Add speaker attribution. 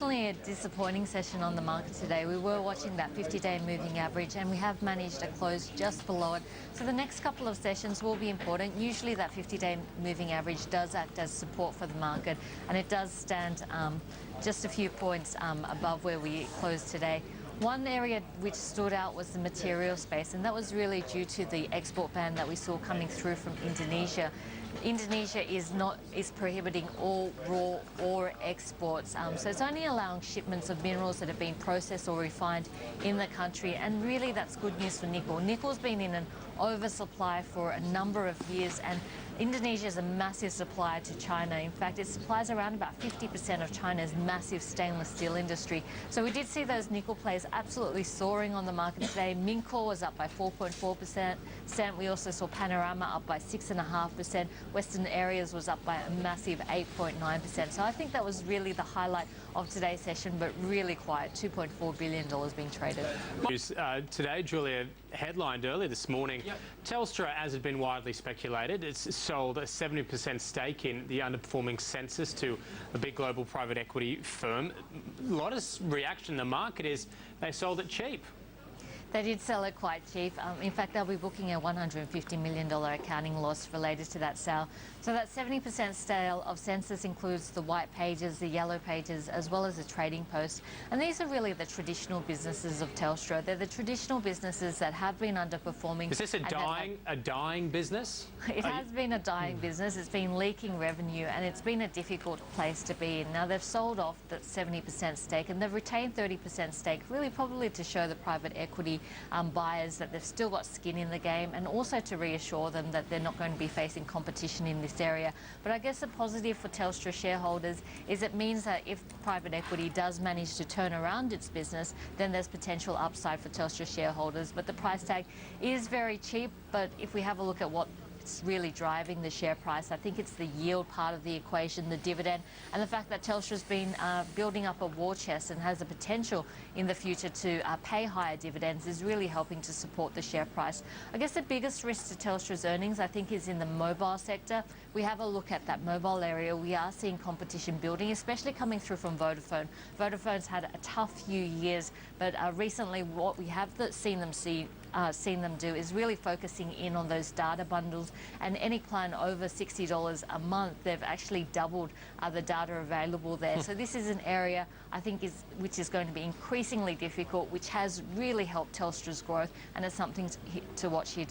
Speaker 1: Definitely a disappointing session on the market today. We were watching that 50-day moving average and we have managed to close just below it. So the next couple of sessions will be important. Usually that 50-day moving average does act as support for the market, and it does stand just a few points above where we closed today. One area which stood out was the material space, and that was really due to the export ban that we saw coming through from Indonesia. Indonesia is prohibiting all raw ore exports, so it's only allowing shipments of minerals that have been processed or refined in the country, and really that's good news for nickel. Nickel's been in an oversupply for a number of years, and Indonesia is a massive supplier to China. In fact, it supplies around about 50% of China's massive stainless steel industry. So we did see those nickel plays absolutely soaring on the market today. Mincor was up by 4.4%. We also saw Panorama up by 6.5%. Western Areas was up by a massive 8.9%. So I think that was really the highlight of today's session, but really quiet, $2.4 billion being traded.
Speaker 2: Today, Julia headlined earlier this morning, Telstra, as had been widely speculated, it's sold a 70% stake in the underperforming Sensis to a big global private equity firm. A lot of reaction in the market is they sold it cheap.
Speaker 1: They did sell it quite cheap. In fact, they'll be booking a $150 million accounting loss related to that sale. So that 70% sale of Sensis includes the white pages, the yellow pages, as well as the trading post. And these are really the traditional businesses of Telstra. They're the traditional businesses that have been underperforming.
Speaker 2: Is this a dying business?
Speaker 1: It has been a dying business. It's been leaking revenue, and it's been a difficult place to be in. Now, they've sold off that 70% stake, and they've retained 30% stake, really probably to show the private equity buyers that they've still got skin in the game, and also to reassure them that they're not going to be facing competition in this area. But I guess the positive for Telstra shareholders is it means that if private equity does manage to turn around its business, then there's potential upside for Telstra shareholders. But the price tag is very cheap. But if we have a look at what's really driving the share price, I think it's the yield part of the equation, the dividend, and the fact that Telstra's been building up a war chest and has the potential in the future to pay higher dividends is really helping to support the share price. I guess the biggest risk to Telstra's earnings, I think, is in the mobile sector. We have a look at that mobile area. We are seeing competition building, especially coming through from Vodafone. Vodafone's had a tough few years, but recently what we have seen them do is really focusing in on those data bundles, and any plan over $60 a month, they've actually doubled the data available there. So this is an area I think which is going to be increasingly difficult, which has really helped Telstra's growth, and it's something to watch here.